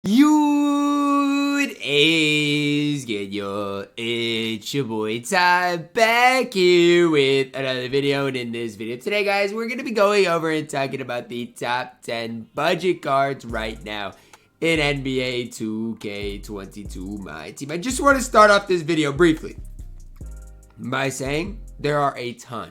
It is good, yo. It's your boy Ty back here with another video. And in this video today, guys, we're going to be going over and talking about the top 10 budget cards right now in NBA 2K22 MyTEAM. I just want to start off this video briefly by saying there are a ton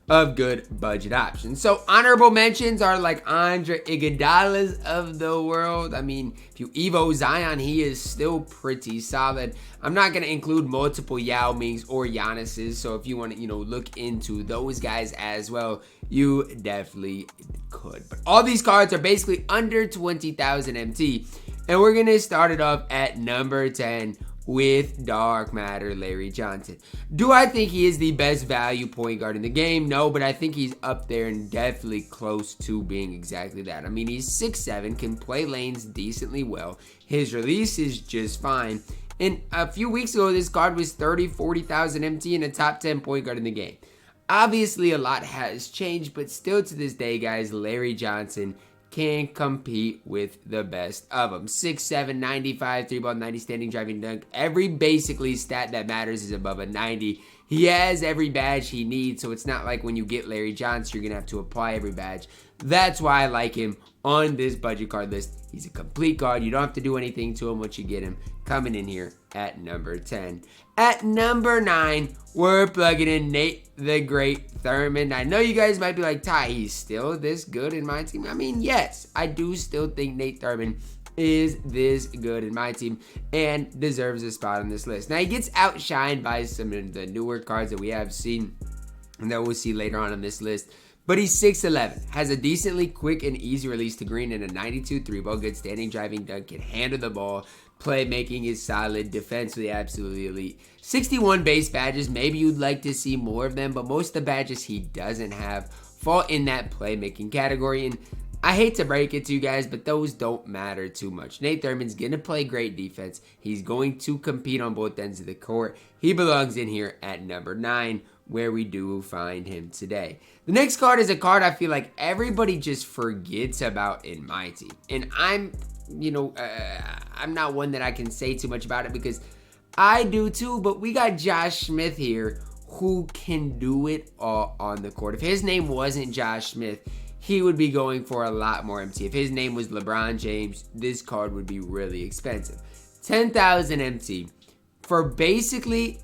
of good budget options. So honorable mentions are like Andre Iguodala's of the world. I mean, if you Evo Zion, he is still pretty solid. I'm not going to include multiple Yao Mings or Giannis's. So if you want to, look into those guys as well, you definitely could. But all these cards are basically under 20,000 MT. And we're going to start it off at number 10 with Dark Matter Larry Johnson. Do I think he is the best value point guard in the game? No, but I think he's up there and definitely close to being exactly that. I mean, he's 6'7", can play lanes decently well. His release is just fine. And a few weeks ago, this card was 40,000 MT and a top 10 point guard in the game. Obviously, a lot has changed, but still to this day, guys, Larry Johnson can compete with the best of them. 6'7", 95, 3-ball, 90 standing, driving, dunk. Every basically stat that matters is above a 90. He has every badge he needs, so it's not like when you get Larry Johnson, you're going to have to apply every badge. That's why I like him on this budget card list. He's a complete guard. You don't have to do anything to him once you get him. Coming in here at number 10. At number 9, we're plugging in Nate the Great Thurman. I know you guys might be like, Ty, he's still this good in my team. I mean, yes, I do still think Nate Thurman is this good in my team and deserves a spot on this list. Now, he gets outshined by some of the newer cards that we have seen and that we'll see later on this list. But he's 6'11", has a decently quick and easy release to green and a 92 3-ball, good standing, driving, dunk, can handle the ball. Playmaking is solid, defensively absolutely elite. 61 base badges, maybe you'd like to see more of them, but most of the badges he doesn't have fall in that playmaking category. And I hate to break it to you guys, but those don't matter too much. Nate Thurman's going to play great defense. He's going to compete on both ends of the court. He belongs in here at number 9, where we do find him today. The next card is a card I feel like everybody just forgets about in my team. And I'm not one that I can say too much about it because I do too, but we got Josh Smith here who can do it all on the court. If his name wasn't Josh Smith, he would be going for a lot more MT. If his name was LeBron James, this card would be really expensive. 10,000 MT for basically,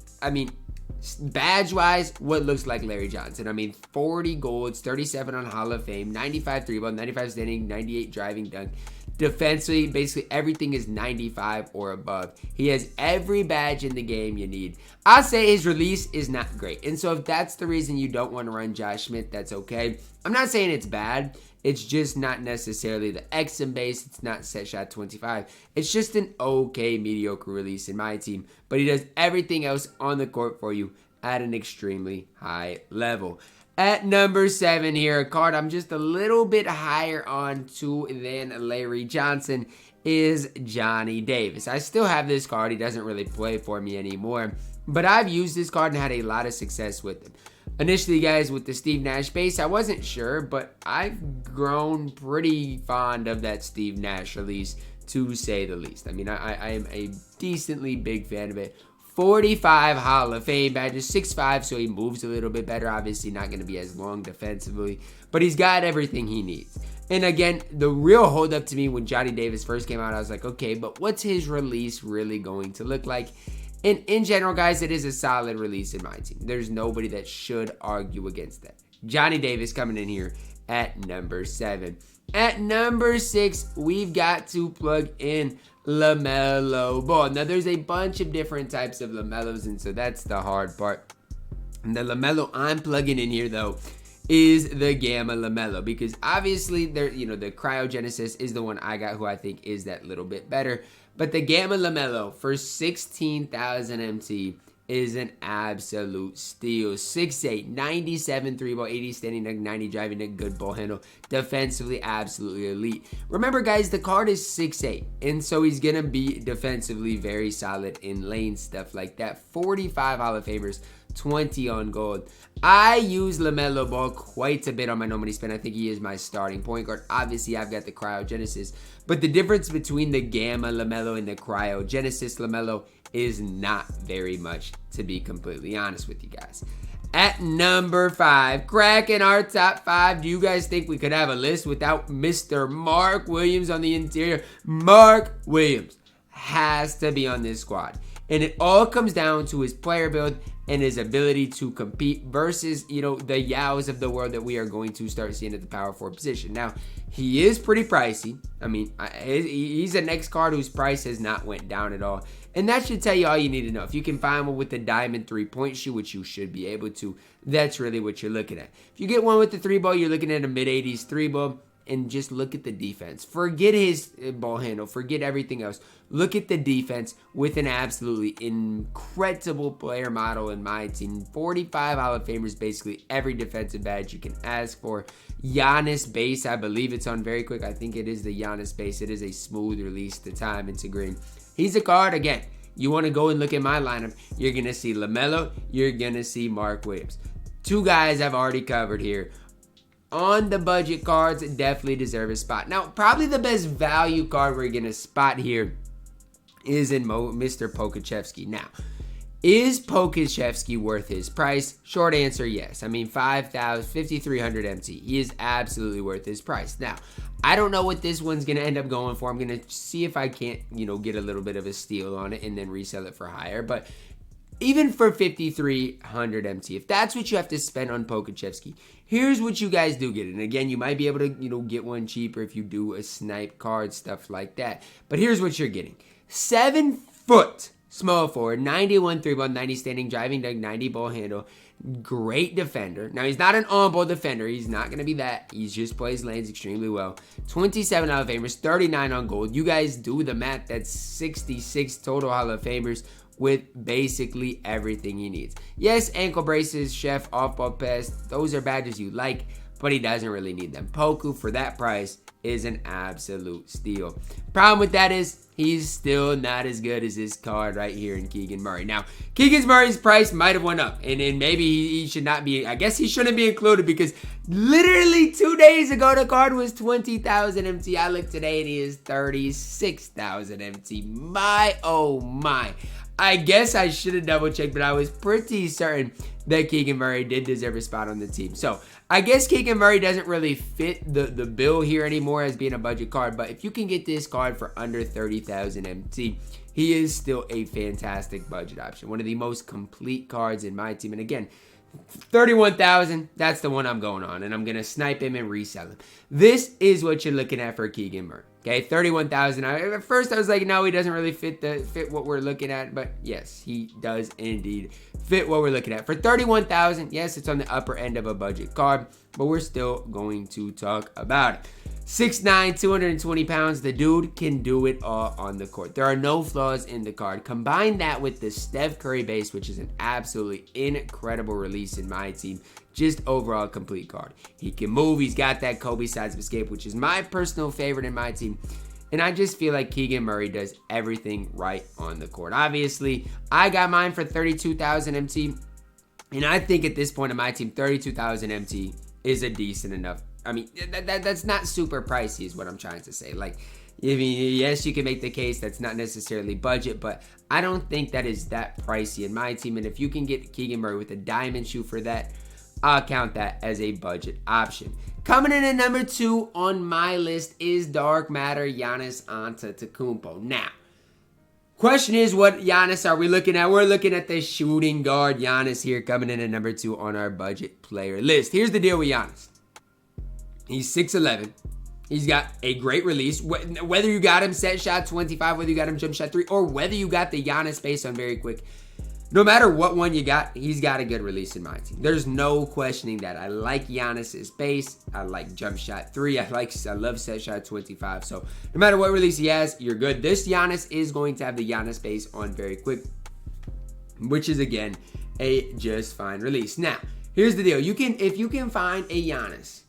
badge-wise, what looks like Larry Johnson. 40 golds, 37 on Hall of Fame, 95 3-ball, 95 standing, 98 driving dunk. Defensively, basically everything is 95 or above. He has every badge in the game you need. I'll say his release is not great. And so if that's the reason you don't want to run Josh Smith, that's okay. I'm not saying it's bad. It's just not necessarily the XM base. It's not set shot 25. It's just an okay, mediocre release in my team. But he does everything else on the court for you at an extremely high level. At number 7 here, a card I'm just a little bit higher on to than Larry Johnson is Johnny Davis. I still have this card. He doesn't really play for me anymore. But I've used this card and had a lot of success with him. Initially, guys, with the Steve Nash base, I wasn't sure, but I've grown pretty fond of that Steve Nash release, to say the least. I am a decently big fan of it. 45 Hall of Fame badges, 6'5", so he moves a little bit better. Obviously, not going to be as long defensively, but he's got everything he needs. And again, the real holdup to me when Johnny Davis first came out, I was like, okay, but what's his release really going to look like? And in general, guys, it is a solid release in my team. There's nobody that should argue against that. Johnny Davis coming in here at number 7. At number 6, we've got to plug in LaMelo Ball. Now, there's a bunch of different types of LaMelos, and so that's the hard part. And the LaMelo I'm plugging in here, though, is the Gamma LaMelo, because obviously, the Cryogenesis is the one I got, who I think is that little bit better. But the Gamma LaMelo for 16,000 MT is an absolute steal. 6'8", 97 3-ball, 80 standing dunk, 90 driving dunk, good ball handle. Defensively, absolutely elite. Remember, guys, the card is 6'8", and so he's going to be defensively very solid in lane, stuff like that. 45 Hall of Famers 20 on gold. I use LaMelo Ball quite a bit on my no money spin. I think he is my starting point guard. Obviously, I've got the Cryogenesis, but the difference between the Gamma LaMelo and the Cryogenesis LaMelo is not very much, to be completely honest with you guys. At number 5, cracking our top 5. Do you guys think we could have a list without Mr. Mark Williams on the interior? Mark Williams has to be on this squad. And it all comes down to his player build and his ability to compete versus, the Yaos of the world that we are going to start seeing at the power forward position. Now, he is pretty pricey. I mean, he's a next card whose price has not went down at all. And that should tell you all you need to know. If you can find one with the diamond 3-point shoe, which you should be able to, that's really what you're looking at. If you get one with the 3-ball, you're looking at a mid-80s 3-ball. And just look at the defense. Forget his ball handle. Forget everything else. Look at the defense with an absolutely incredible player model in my team. 45 Hall of Famers, basically every defensive badge you can ask for. Giannis base, I believe it's on very quick. I think it is the Giannis base. It is a smooth release to time into green. He's a card, again, you want to go and look at my lineup. You're going to see LaMelo. You're going to see Mark Williams. 2 guys I've already covered here. On the budget cards, definitely deserve a spot. Now, probably the best value card we're going to spot here is in Mr. Pokachevsky. Now, is Pokachevsky worth his price? Short answer, yes. I mean, 5,300 MT. He is absolutely worth his price. Now, I don't know what this one's going to end up going for. I'm going to see if I can't, get a little bit of a steal on it and then resell it for higher. But even for 5,300 MT, if that's what you have to spend on Pokachevsky, here's what you guys do get. And again, you might be able to, get one cheaper if you do a snipe card, stuff like that. But here's what you're getting. 7 foot small forward, 91 3-ball, 90 standing, driving dunk, 90 ball handle. Great defender. Now, he's not an on-ball defender. He's not going to be that. He just plays lanes extremely well. 27 Hall of Famers, 39 on gold. You guys do the math. That's 66 total Hall of Famers with basically everything he needs. Yes, ankle braces, chef, off-ball pass, those are badges you like, but he doesn't really need them. Poku, for that price, is an absolute steal. Problem with that is, he's still not as good as this card right here in Keegan Murray. Now, Keegan Murray's price might have went up, and maybe he should not be, I guess he shouldn't be included because literally 2 days ago, the card was 20,000 MT. I looked today and he is 36,000 MT. My, oh my. I guess I should have double checked, but I was pretty certain that Keegan Murray did deserve a spot on the team. So I guess Keegan Murray doesn't really fit the bill here anymore as being a budget card. But if you can get this card for under 30,000 MT, he is still a fantastic budget option. One of the most complete cards in my team. And again, 31,000, that's the one I'm going on. And I'm going to snipe him and resell him. This is what you're looking at for Keegan Murray. Okay, 31,000. At first I was like, no, he doesn't really fit what we're looking at. But yes, he does indeed fit what we're looking at. For 31,000, yes, it's on the upper end of a budget card, but we're still going to talk about it. 6'9", 220 pounds. The dude can do it all on the court. There are no flaws in the card. Combine that with the Steph Curry base, which is an absolutely incredible release in my team. Just overall complete card. He can move. He's got that Kobe size of escape, which is my personal favorite in my team. And I just feel like Keegan Murray does everything right on the court. Obviously, I got mine for 32,000 MT. And I think at this point in my team, 32,000 MT is a decent enough. I mean, that's not super pricey is what I'm trying to say. Like, I mean, yes, you can make the case that's not necessarily budget, but I don't think that is that pricey in my team. And if you can get Keegan Murray with a diamond shoe for that, I'll count that as a budget option. Coming in at number 2 on my list is Dark Matter Giannis Antetokounmpo. Now, question is, what Giannis are we looking at? We're looking at the shooting guard Giannis here, coming in at number 2 on our budget player list. Here's the deal with Giannis. He's 6'11". He's got a great release. Whether you got him set shot 25, whether you got him jump shot 3, or whether you got the Giannis base on very quick, no matter what one you got, he's got a good release in my team. There's no questioning that. I like Giannis's base. I like jump shot 3. I love set shot 25. So no matter what release he has, you're good. This Giannis is going to have the Giannis base on very quick, which is again a just fine release. Now, here's the deal. If you can find a Giannis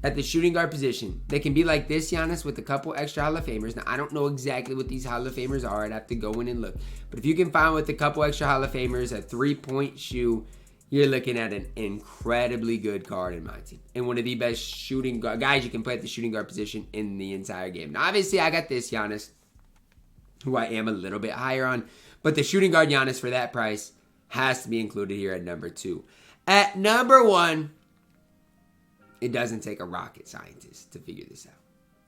at the shooting guard position, they can be like this Giannis with a couple extra Hall of Famers. Now, I don't know exactly what these Hall of Famers are. I'd have to go in and look. But if you can find with a couple extra Hall of Famers, a 3-point shoe, you're looking at an incredibly good card in my team. And one of the best shooting guys you can play at the shooting guard position in the entire game. Now, obviously, I got this Giannis, who I am a little bit higher on. But the shooting guard Giannis for that price has to be included here at number 2. At number 1, it doesn't take a rocket scientist to figure this out.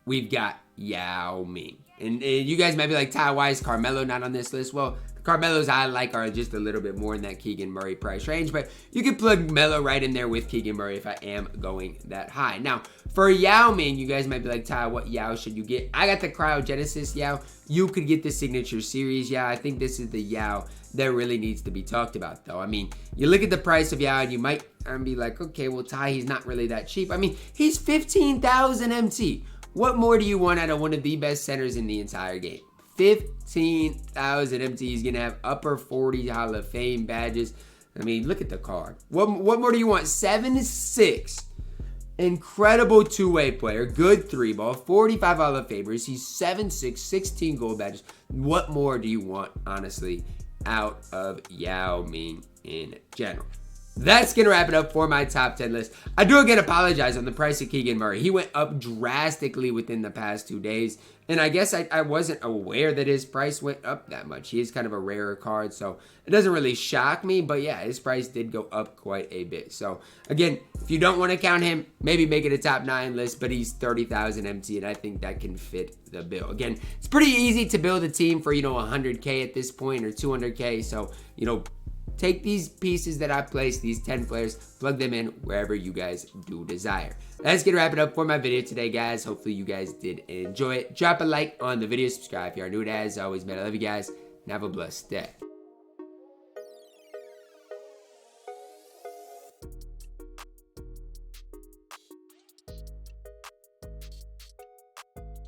We've got Yao Ming. And you guys might be like, Ty, why is Carmelo not on this list? Well, Carmelo's I like are just a little bit more in that Keegan Murray price range, but you can plug Melo right in there with Keegan Murray if I am going that high. Now, for Yao Ming, you guys might be like, Ty, what Yao should you get? I got the Cryogenesis Yao. You could get the Signature Series Yao. I think this is the Yao that really needs to be talked about, though. I mean, you look at the price of Yao, and you might be like, okay, well, Ty, he's not really that cheap. I mean, he's 15,000 MT. What more do you want out of one of the best centers in the entire game? 15,000 MT. He's going to have upper 40 Hall of Fame badges. I mean, look at the card. What more do you want? 7'6". Incredible two-way player. Good 3-ball. 45 Hall of Famers. He's 7'6", 16 gold badges. What more do you want, honestly, out of Yao Ming in general? That's going to wrap it up for my top 10 list. I do again apologize on the price of Keegan Murray. He went up drastically within the past 2 days. And I guess I wasn't aware that his price went up that much. He is kind of a rarer card, so it doesn't really shock me. But yeah, his price did go up quite a bit. So again, if you don't want to count him, maybe make it a top 9 list. But he's 30,000 MT, and I think that can fit the bill. Again, it's pretty easy to build a team for, 100K at this point or 200K. So, take these pieces that I placed, these 10 players, plug them in wherever you guys do desire. That's going to wrap it up for my video today, guys. Hopefully you guys did enjoy it. Drop a like on the video, subscribe if you are new to it. As always, man, I love you guys, and have a blessed day.